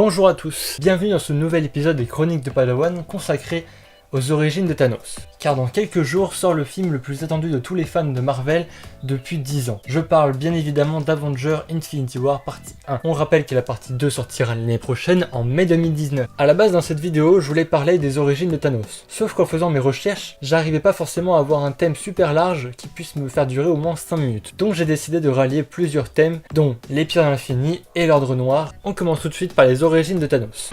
Bonjour à tous, bienvenue dans ce nouvel épisode des Chroniques de Padawan consacré aux origines de Thanos. Car dans quelques jours sort le film le plus attendu de tous les fans de Marvel depuis 10 ans. Je parle bien évidemment d'Avengers Infinity War partie 1. On rappelle que la partie 2 sortira l'année prochaine en mai 2019. A la base dans cette vidéo, je voulais parler des origines de Thanos. Sauf qu'en faisant mes recherches, j'arrivais pas forcément à avoir un thème super large qui puisse me faire durer au moins 5 minutes. Donc j'ai décidé de rallier plusieurs thèmes, dont les pierres de l'infini et l'ordre noir. On commence tout de suite par les origines de Thanos.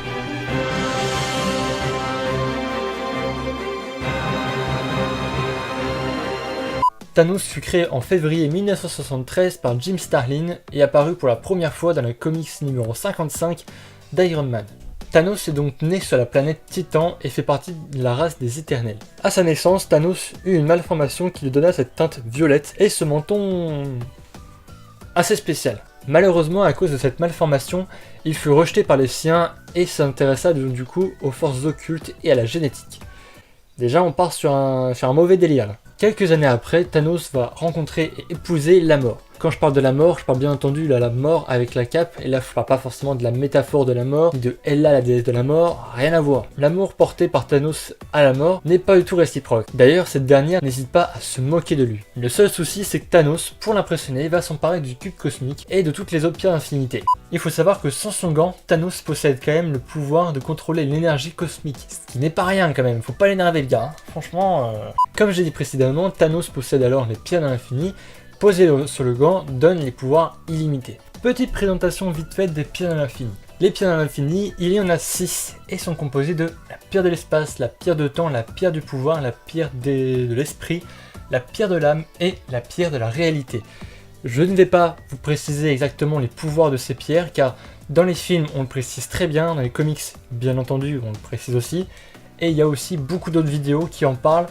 Thanos fut créé en février 1973 par Jim Starlin et apparu pour la première fois dans le comics numéro 55 d'Iron Man. Thanos est donc né sur la planète Titan et fait partie de la race des Éternels. À sa naissance, Thanos eut une malformation qui lui donna cette teinte violette et ce menton assez spécial. Malheureusement, à cause de cette malformation, il fut rejeté par les siens et s'intéressa du coup aux forces occultes et à la génétique. Déjà, on part sur un mauvais délire là. Quelques années après, Thanos va rencontrer et épouser la mort. Quand je parle de la mort, je parle bien entendu de la mort avec la cape, et là je parle pas forcément de la métaphore de la mort, ni de Hela la déesse de la mort, rien à voir. L'amour porté par Thanos à la mort n'est pas du tout réciproque. D'ailleurs, cette dernière n'hésite pas à se moquer de lui. Le seul souci, c'est que Thanos, pour l'impressionner, va s'emparer du cube cosmique et de toutes les autres pierres d'infinité. Il faut savoir que sans son gant, Thanos possède quand même le pouvoir de contrôler l'énergie cosmique, ce qui n'est pas rien quand même, faut pas l'énerver le gars, hein. Franchement... Comme j'ai dit précédemment, Thanos possède alors les pierres de l'infini. Posé sur le gant donne les pouvoirs illimités. Petite présentation vite faite des pierres de l'infini. Les pierres de l'infini, il y en a 6 et sont composées de la pierre de l'espace, la pierre de temps, la pierre du pouvoir, la pierre de l'esprit, la pierre de l'âme et la pierre de la réalité. Je ne vais pas vous préciser exactement les pouvoirs de ces pierres car dans les films on le précise très bien, dans les comics bien entendu on le précise aussi, et il y a aussi beaucoup d'autres vidéos qui en parlent,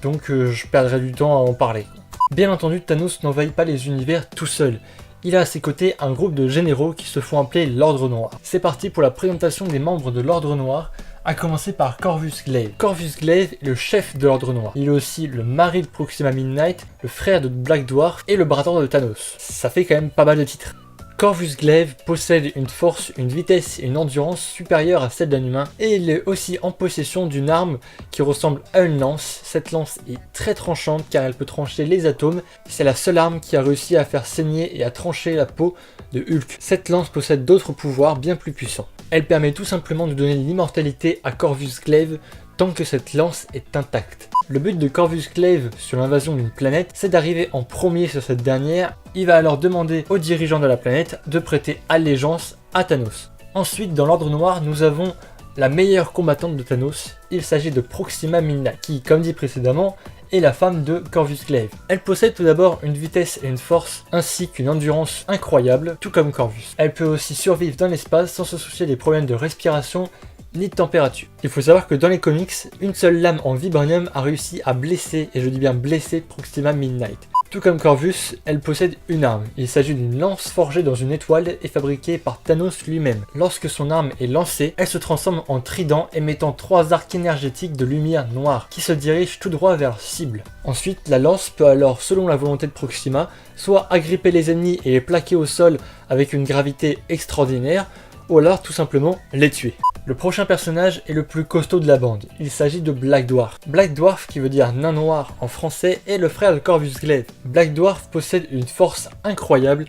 donc je perdrai du temps à en parler. Bien entendu, Thanos n'envahit pas les univers tout seul. Il a à ses côtés un groupe de généraux qui se font appeler l'Ordre Noir. C'est parti pour la présentation des membres de l'Ordre Noir, à commencer par Corvus Glaive. Corvus Glaive est le chef de l'Ordre Noir. Il est aussi le mari de Proxima Midnight, le frère de Black Dwarf et le bras droit de Thanos. Ça fait quand même pas mal de titres. Corvus Glaive possède une force, une vitesse et une endurance supérieures à celle d'un humain et il est aussi en possession d'une arme qui ressemble à une lance. Cette lance est très tranchante car elle peut trancher les atomes. C'est la seule arme qui a réussi à faire saigner et à trancher la peau de Hulk. Cette lance possède d'autres pouvoirs bien plus puissants. Elle permet tout simplement de donner l'immortalité à Corvus Glaive tant que cette lance est intacte. Le but de Corvus Glaive sur l'invasion d'une planète, c'est d'arriver en premier sur cette dernière. Il va alors demander aux dirigeants de la planète de prêter allégeance à Thanos. Ensuite, dans l'Ordre Noir, nous avons la meilleure combattante de Thanos. Il s'agit de Proxima Midnight, qui, comme dit précédemment, est la femme de Corvus Glaive. Elle possède tout d'abord une vitesse et une force, ainsi qu'une endurance incroyable, tout comme Corvus. Elle peut aussi survivre dans l'espace sans se soucier des problèmes de respiration ni de température. Il faut savoir que dans les comics, une seule lame en vibranium a réussi à blesser, et je dis bien blesser, Proxima Midnight. Tout comme Corvus, elle possède une arme. Il s'agit d'une lance forgée dans une étoile et fabriquée par Thanos lui-même. Lorsque son arme est lancée, elle se transforme en trident émettant 3 arcs énergétiques de lumière noire qui se dirigent tout droit vers la cible. Ensuite, la lance peut alors, selon la volonté de Proxima, soit agripper les ennemis et les plaquer au sol avec une gravité extraordinaire, ou alors tout simplement les tuer. Le prochain personnage est le plus costaud de la bande. Il s'agit de Black Dwarf. Black Dwarf, qui veut dire nain noir en français, est le frère de Corvus Glaive. Black Dwarf possède une force incroyable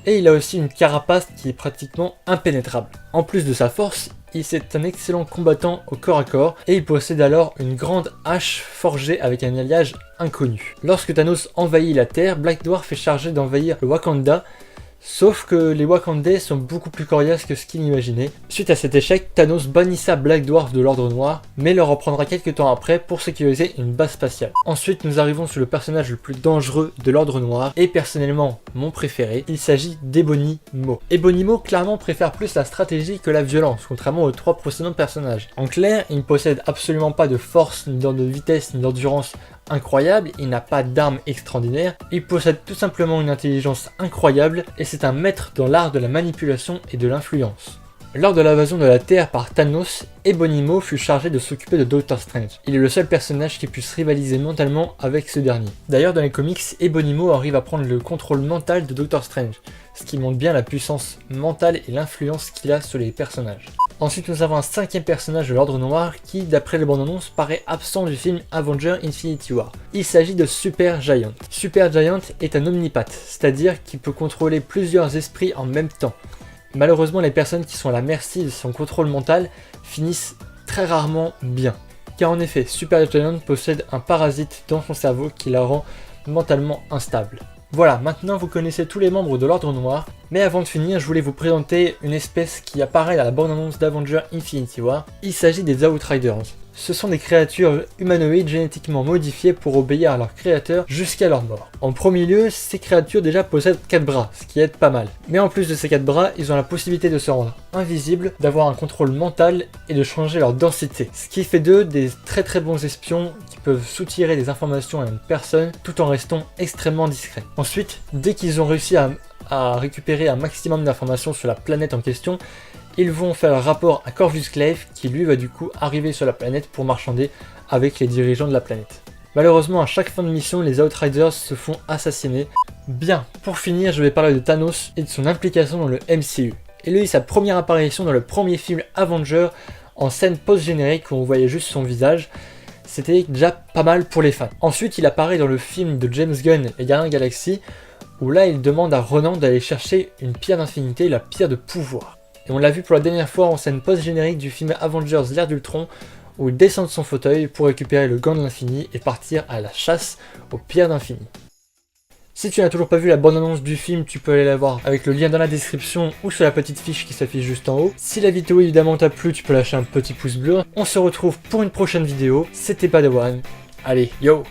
et il a aussi une carapace qui est pratiquement impénétrable. En plus de sa force, c'est un excellent combattant au corps à corps et il possède alors une grande hache forgée avec un alliage inconnu. Lorsque Thanos envahit la Terre, Black Dwarf est chargé d'envahir le Wakanda. Sauf que les Wakandais sont beaucoup plus coriaces que ce qu'il imaginait. Suite à cet échec, Thanos bannissa Black Dwarf de l'Ordre Noir, mais le reprendra quelques temps après pour sécuriser une base spatiale. Ensuite, nous arrivons sur le personnage le plus dangereux de l'Ordre Noir, et personnellement mon préféré, il s'agit d'Ebony Maw. Ebony Maw clairement préfère plus la stratégie que la violence, contrairement aux 3 précédents personnages. En clair, il ne possède absolument pas de force, ni de vitesse, ni d'endurance incroyable, il n'a pas d'armes extraordinaires, il possède tout simplement une intelligence incroyable et c'est un maître dans l'art de la manipulation et de l'influence. Lors de l'invasion de la Terre par Thanos, Ebonimo fut chargé de s'occuper de Doctor Strange. Il est le seul personnage qui puisse rivaliser mentalement avec ce dernier. D'ailleurs, dans les comics, Ebonimo arrive à prendre le contrôle mental de Doctor Strange, ce qui montre bien la puissance mentale et l'influence qu'il a sur les personnages. Ensuite, nous avons un cinquième personnage de l'Ordre Noir qui, d'après les bandes annonces, paraît absent du film Avengers Infinity War. Il s'agit de Super Giant. Super Giant est un omnipathe, c'est-à-dire qu'il peut contrôler plusieurs esprits en même temps. Malheureusement, les personnes qui sont à la merci de son contrôle mental finissent très rarement bien. Car en effet, Super Giant possède un parasite dans son cerveau qui la rend mentalement instable. Voilà, maintenant vous connaissez tous les membres de l'Ordre Noir, mais avant de finir, je voulais vous présenter une espèce qui apparaît dans la bande-annonce d'Avengers Infinity War. Il s'agit des Outriders. Ce sont des créatures humanoïdes génétiquement modifiées pour obéir à leur créateur jusqu'à leur mort. En premier lieu, ces créatures déjà possèdent 4 bras, ce qui aide pas mal. Mais en plus de ces 4 bras, ils ont la possibilité de se rendre invisibles, d'avoir un contrôle mental et de changer leur densité. Ce qui fait d'eux des très bons espions qui peuvent soutirer des informations à une personne tout en restant extrêmement discrets. Ensuite, dès qu'ils ont réussi à récupérer un maximum d'informations sur la planète en question, ils vont faire un rapport à Corvus Glaive qui lui va du coup arriver sur la planète pour marchander avec les dirigeants de la planète. Malheureusement, à chaque fin de mission, les Outriders se font assassiner. Bien, pour finir, je vais parler de Thanos et de son implication dans le MCU. Il a eu sa première apparition dans le premier film Avengers en scène post-générique où on voyait juste son visage. C'était déjà pas mal pour les fans. Ensuite, il apparaît dans le film de James Gunn et Gardiens de la Galaxie où là, il demande à Ronan d'aller chercher une pierre d'infinité, la pierre de pouvoir. Et on l'a vu pour la dernière fois en scène post-générique du film Avengers l'ère d'Ultron où il descend de son fauteuil pour récupérer le gant de l'infini et partir à la chasse aux pierres d'infini. Si tu n'as toujours pas vu la bande-annonce du film, tu peux aller la voir avec le lien dans la description ou sur la petite fiche qui s'affiche juste en haut. Si la vidéo évidemment t'a plu, tu peux lâcher un petit pouce bleu. On se retrouve pour une prochaine vidéo. C'était Padawan. Allez, yo!